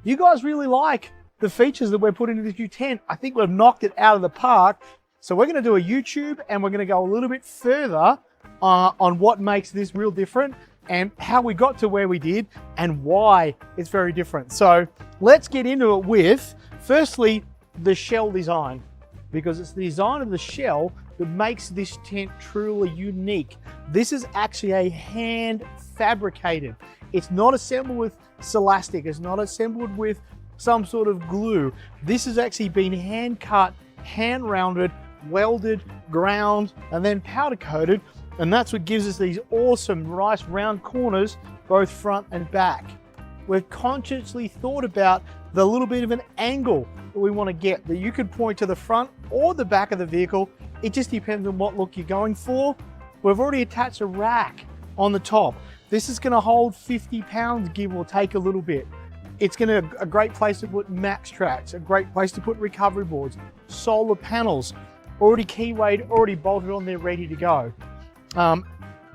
you guys really like the features that we're putting into this new tent. I think we've knocked it out of the park. So we're going to do a YouTube, and we're going to go a little bit further on what makes this real different and how we got to where we did and why it's very different. So let's get into it with, firstly, the shell design, because it's the design of the shell that makes this tent truly unique. This is actually a hand fabricated. It's not assembled with Celastic. It's not assembled with some sort of glue. This has actually been hand cut, hand rounded, welded, ground, and then powder coated. And that's what gives us these awesome, nice round corners, both front and back. We've consciously thought about the little bit of an angle that we want to get, that you could point to the front or the back of the vehicle. It just depends on what look you're going for. We've already attached a rack on the top. This is going to hold 50 pounds, give or take a little bit. It's going to a great place to put max tracks, a great place to put recovery boards, solar panels, already keywayed, already bolted on there, ready to go.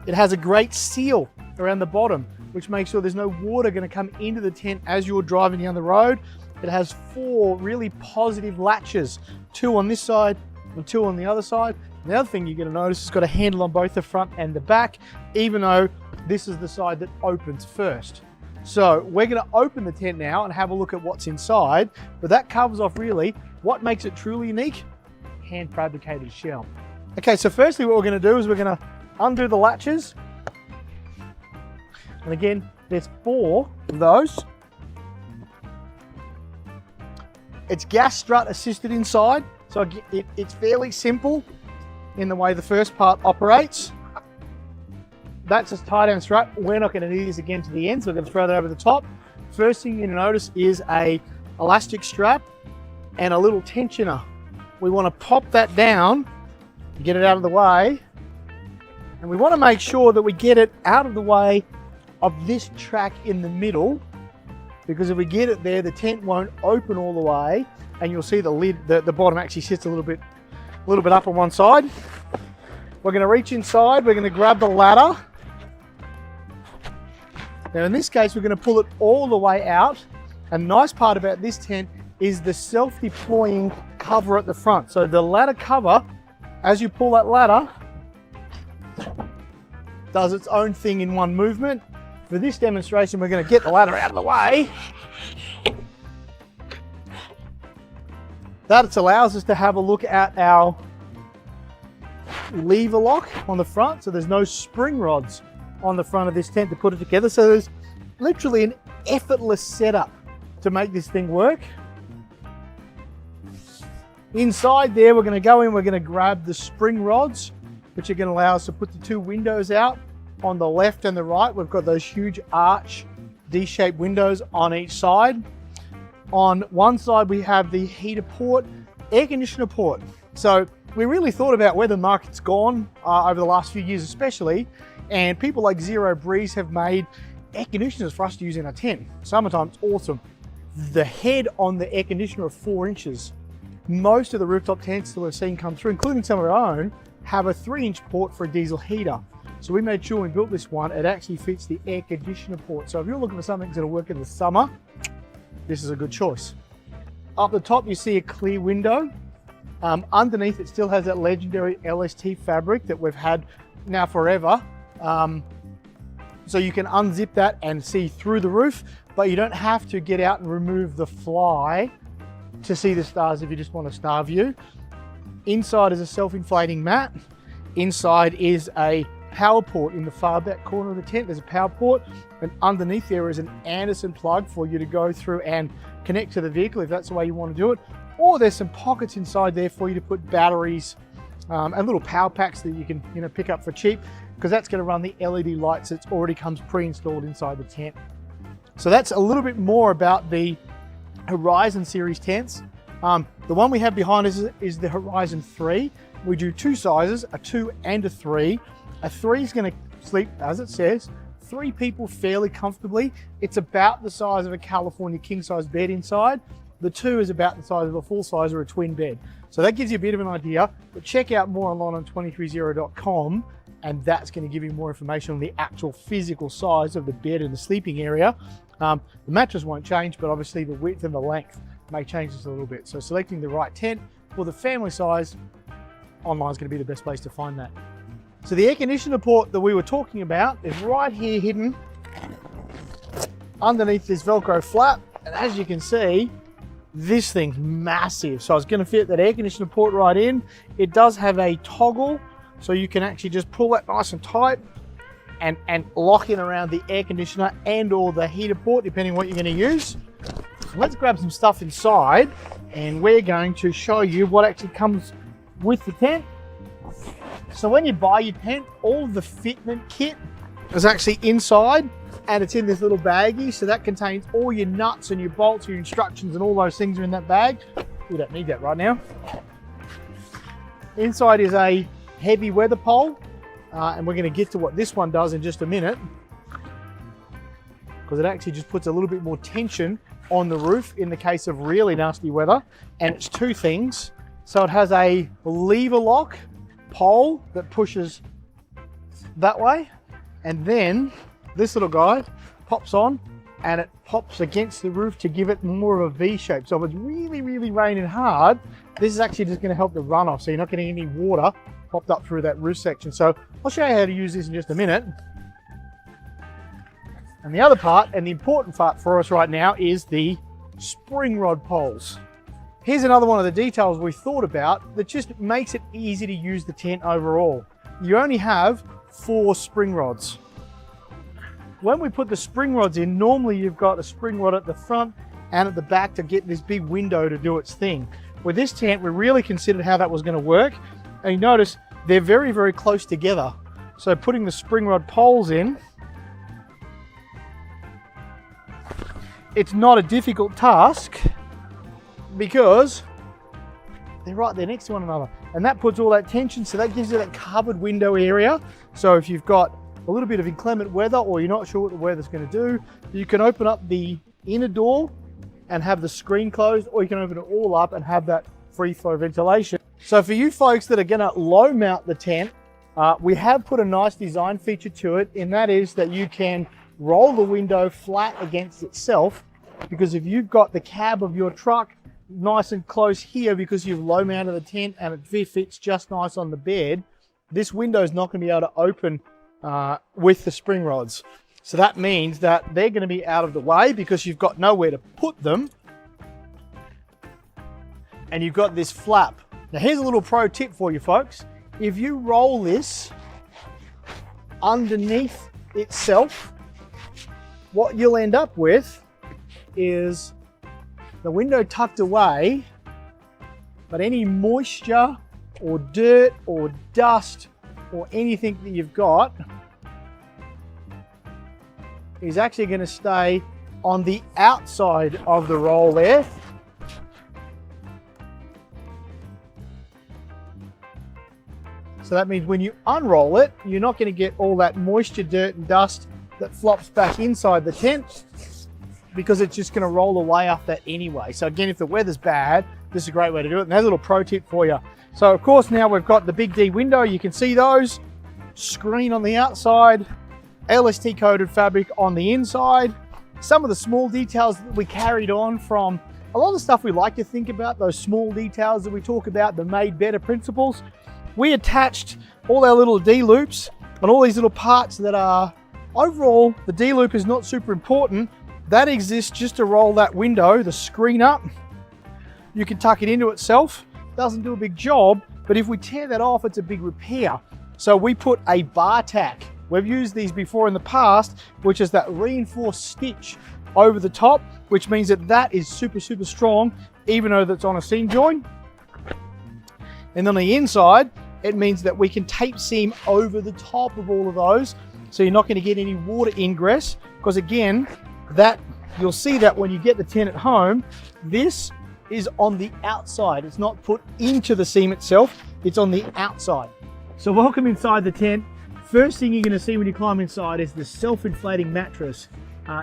It has a great seal around the bottom, which makes sure there's no water going to come into the tent as you're driving down the road. It has 4 really positive latches, 2 on this side and 2 on the other side. And the other thing you're going to notice, it's got a handle on both the front and the back, even though this is the side that opens first. So we're going to open the tent now and have a look at what's inside, but that covers off really what makes it truly unique: hand fabricated shell. Okay, so firstly what we're going to do is we're going to undo the latches. And again, there's 4 of those. It's gas strut assisted inside, so it's fairly simple in the way the first part operates. That's a tie down strap. We're not going to need this again to the end, so we're going to throw that over the top. First thing you're going to notice is a elastic strap and a little tensioner. We want to pop that down, get it out of the way, and we want to make sure that we get it out of the way of this track in the middle, because if we get it there, the tent won't open all the way, and you'll see the lid, the bottom actually sits a little bit up on one side. We're going to reach inside, we're going to grab the ladder. Now in this case, we're going to pull it all the way out. And the nice part about this tent is the self-deploying cover at the front. So the ladder cover, as you pull that ladder, does its own thing in one movement. For this demonstration, we're going to get the ladder out of the way. That allows us to have a look at our lever lock on the front, so there's no spring rods on the front of this tent to put it together. So there's literally an effortless setup to make this thing work. Inside there, we're going to go in, we're going to grab the spring rods, which are going to allow us to put the 2 windows out on the left and the right. We've got those huge arch D-shaped windows on each side. On one side, we have the heater port, air conditioner port. So we really thought about where the market's gone over the last few years especially, and people like Zero Breeze have made air conditioners for us to use in our tent. Summertime, it's awesome. The head on the air conditioner are 4 inches. Most of the rooftop tents that we've seen come through, including some of our own, have a 3-inch port for a diesel heater. So we made sure when we built this one, it actually fits the air conditioner port. So if you're looking for something that's going to work in the summer, this is a good choice. Up the top, you see a clear window. Underneath, it still has that legendary LST fabric that we've had now forever. So you can unzip that and see through the roof, but you don't have to get out and remove the fly to see the stars if you just want a star view. Inside is a self-inflating mat. Inside is a power port in the far back corner of the tent. There's a power port, and underneath there is an Anderson plug for you to go through and connect to the vehicle if that's the way you want to do it. Or there's some pockets inside there for you to put batteries and little power packs that you can pick up for cheap, because that's going to run the LED lights that already comes pre-installed inside the tent. So that's a little bit more about the Horizon series tents. The one we have behind us is the Horizon 3. We do 2 sizes, a 2 and a 3. A 3 is going to sleep, as it says, 3 people fairly comfortably. It's about the size of a California king-size bed inside. The 2 is about the size of a full size or a twin bed. So that gives you a bit of an idea, but check out more online on 23ZERO.com and that's going to give you more information on the actual physical size of the bed and the sleeping area. The mattress won't change, but obviously the width and the length may change just a little bit. So selecting the right tent for the family size, online is going to be the best place to find that. So the air conditioner port that we were talking about is right here hidden underneath this Velcro flap. And as you can see, this thing's massive. So it's going to fit that air conditioner port right in. It does have a toggle, so you can actually just pull that nice and tight and lock in around the air conditioner and or the heater port, depending on what you're going to use. So let's grab some stuff inside, and we're going to show you what actually comes with the tent. So when you buy your tent, all of the fitment kit is actually inside, and it's in this little baggie. So that contains all your nuts and your bolts, your instructions, and all those things are in that bag. We don't need that right now. Inside is a heavy weather pole, and we're going to get to what this one does in just a minute, because it actually just puts a little bit more tension on the roof in the case of really nasty weather. And it's two things. So it has a lever lock pole that pushes that way, and then this little guy pops on and it pops against the roof to give it more of a V shape. So if it's really, really raining hard, this is actually just going to help the runoff, so you're not getting any water popped up through that roof section. So I'll show you how to use this in just a minute. And the other part, and the important part for us right now, is the spring rod poles. Here's another one of the details we thought about that just makes it easy to use the tent overall. You only have 4 spring rods. When we put the spring rods in, normally you've got a spring rod at the front and at the back to get this big window to do its thing. With this tent, we really considered how that was going to work. And you notice they're very, very close together. So putting the spring rod poles in, it's not a difficult task because they're right there next to one another. And that puts all that tension, so that gives you that covered window area. So if you've got a little bit of inclement weather, or you're not sure what the weather's going to do, you can open up the inner door and have the screen closed, or you can open it all up and have that free flow ventilation. So for you folks that are going to low mount the tent, we have put a nice design feature to it, and that is that you can roll the window flat against itself, because if you've got the cab of your truck nice and close here because you've low mounted the tent and it fits just nice on the bed, this window is not going to be able to open with the spring rods. So that means that they're going to be out of the way because you've got nowhere to put them, and you've got this flap. Now here's a little pro tip for you folks. If you roll this underneath itself, what you'll end up with is the window tucked away, but any moisture or dirt or dust or anything that you've got is actually going to stay on the outside of the roll there. So that means when you unroll it, you're not going to get all that moisture, dirt and dust that flops back inside the tent, because it's just going to roll away off that anyway. So again, if the weather's bad, this is a great way to do it. And there's a little pro tip for you. So of course, now we've got the big D window. You can see those. Screen on the outside, LST coated fabric on the inside. Some of the small details that we carried on from a lot of the stuff we like to think about, those small details that we talk about, the made better principles. We attached all our little D loops and all these little parts that are, overall, the D loop is not super important. That exists just to roll that window, the screen up. You can tuck it into itself. Doesn't do a big job, but if we tear that off, it's a big repair. So we put a bar tack. We've used these before in the past, which is that reinforced stitch over the top, which means that that is super, super strong, even though that's on a seam joint. And on the inside, it means that we can tape seam over the top of all of those, so you're not going to get any water ingress, because again, that you'll see that when you get the tent at home, this is on the outside. It's not put into the seam itself, it's on the outside. So welcome inside the tent. First thing you're going to see when you climb inside is the self-inflating mattress.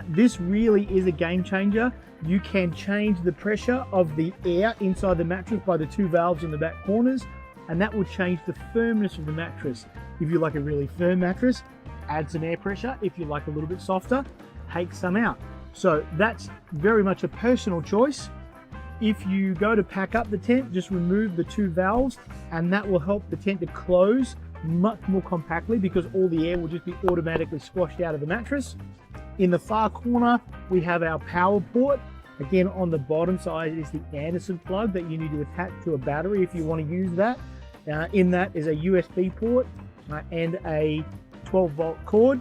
This really is a game changer. You can change the pressure of the air inside the mattress by the 2 valves in the back corners, and that will change the firmness of the mattress. If you like a really firm mattress, add some air pressure. If you like a little bit softer, take some out. So that's very much a personal choice. If you go to pack up the tent, just remove the 2 valves, and that will help the tent to close much more compactly because all the air will just be automatically squashed out of the mattress. In the far corner, we have our power port. Again, on the bottom side is the Anderson plug that you need to attach to a battery if you want to use that. In that is a USB port and a 12-volt cord.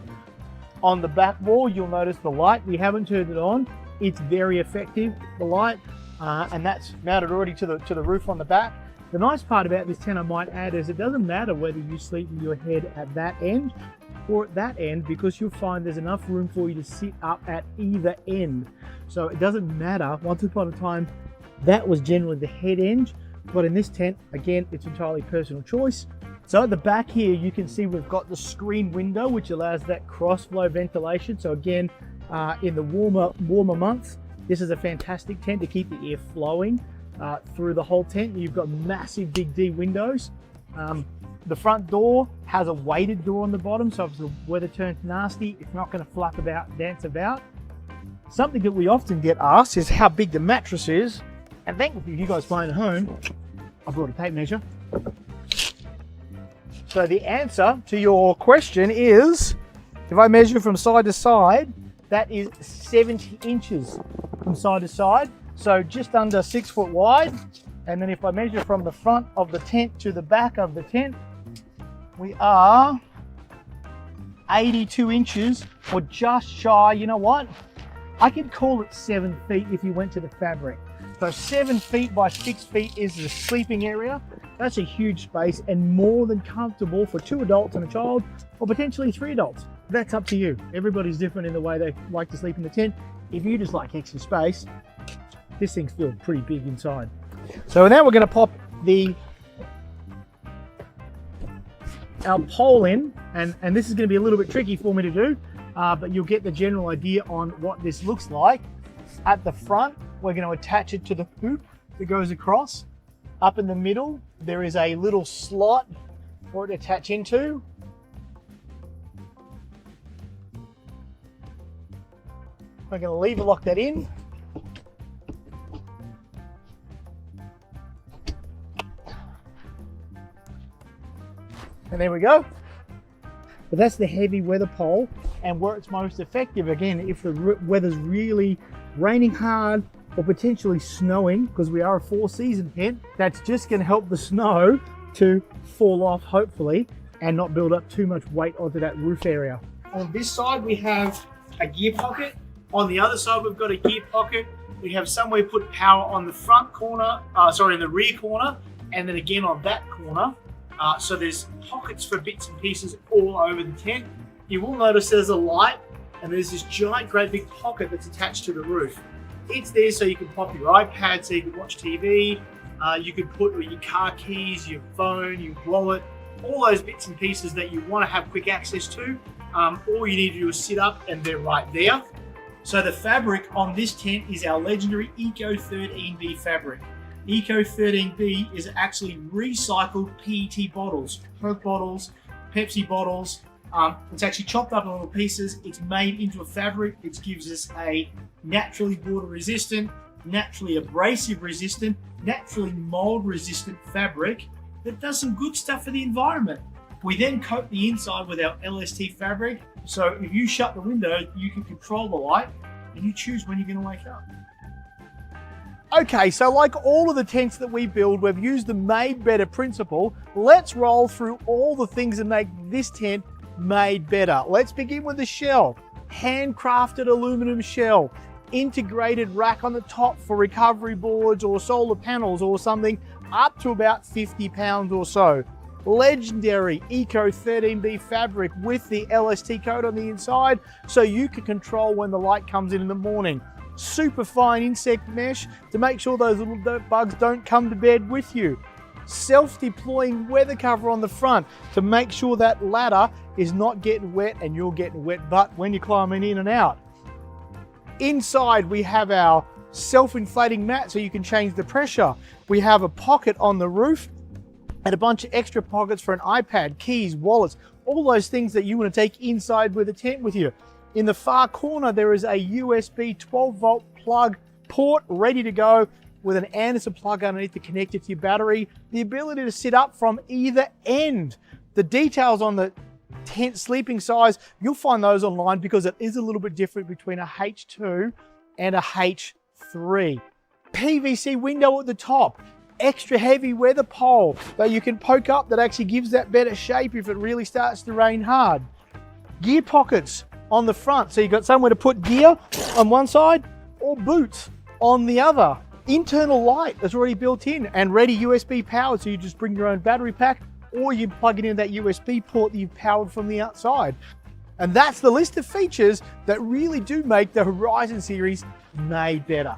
On the back wall, you'll notice the light. We haven't turned it on. It's very effective, the light, and that's mounted already to the roof on the back. The nice part about this tent, I might add, is it doesn't matter whether you sleep with your head at that end or at that end, because you'll find there's enough room for you to sit up at either end. So it doesn't matter. Once upon a time, that was generally the head end, but in this tent, again, it's entirely personal choice. So at the back here, you can see we've got the screen window, which allows that cross flow ventilation. So again, in the warmer months, this is a fantastic tent to keep the air flowing through the whole tent. You've got massive big D windows. The front door has a weighted door on the bottom, so if the weather turns nasty, it's not going to flap about, dance about. Something that we often get asked is how big the mattress is, and thankfully, if you guys playing at home, I brought a tape measure. So the answer to your question is, if I measure from side to side, that is 70 inches from side to side, so just under 6 foot wide. And then if I measure from the front of the tent to the back of the tent, we are 82 inches, or just shy. You know what? I could call it 7 feet if you went to the fabric. So 7 feet by 6 feet is the sleeping area. That's a huge space and more than comfortable for 2 adults and a child, or potentially 3 adults. That's up to you. Everybody's different in the way they like to sleep in the tent. If you just like extra space, this thing's still pretty big inside. So now we're going to pop our pole in, and this is going to be a little bit tricky for me to do, but you'll get the general idea on what this looks like. At the front, we're going to attach it to the hoop that goes across. Up in the middle, there is a little slot for it to attach into. We're going to lever lock that in. And there we go. But that's the heavy weather pole, and where it's most effective, again, if the weather's really raining hard or potentially snowing, because we are a 4-season tent, that's just going to help the snow to fall off, hopefully, and not build up too much weight onto that roof area. On this side, we have a gear pocket. On the other side, we've got a gear pocket. We have somewhere to put power on the front corner, in the rear corner, and then again on that corner. So there's pockets for bits and pieces all over the tent. You will notice there's a light, and there's this giant, great big pocket that's attached to the roof. It's there so you can pop your iPad, so you can watch TV. You can put your car keys, your phone, your wallet, all those bits and pieces that you want to have quick access to. All you need to do is sit up, and they're right there. So the fabric on this tent is our legendary Eco 13B fabric. Eco 13B is actually recycled PET bottles, Coke bottles, Pepsi bottles. It's actually chopped up in little pieces. It's made into a fabric. It gives us a naturally water resistant, naturally abrasive resistant, naturally mold resistant fabric that does some good stuff for the environment. We then coat the inside with our LST fabric. So if you shut the window, you can control the light and you choose when you're going to wake up. Okay, so like all of the tents that we build, we've used the made better principle. Let's roll through all the things that make this tent made better. Let's begin with the shell. Handcrafted aluminum shell, integrated rack on the top for recovery boards or solar panels or something, up to about 50 pounds or so. Legendary Eco 13B fabric with the LST coat on the inside so you can control when the light comes in the morning. Super fine insect mesh to make sure those little dirt bugs don't come to bed with you. Self-deploying weather cover on the front to make sure that ladder is not getting wet and you're getting wet butt when you're climbing in and out. Inside we have our self-inflating mat so you can change the pressure. We have a pocket on the roof and a bunch of extra pockets for an iPad, keys, wallets, all those things that you want to take inside with a tent with you. In the far corner, there is a USB 12-volt plug port ready to go with an Anderson plug underneath to connect it to your battery. The ability to sit up from either end. The details on the tent sleeping size, you'll find those online because it is a little bit different between a H2 and a H3. PVC window at the top. Extra heavy weather pole that you can poke up that actually gives that better shape if it really starts to rain hard. Gear pockets on the front, so you've got somewhere to put gear on one side or boots on the other. Internal light that's already built in and ready USB powered, so you just bring your own battery pack or you plug it into that USB port that you've powered from the outside. And that's the list of features that really do make the Horizon series made better.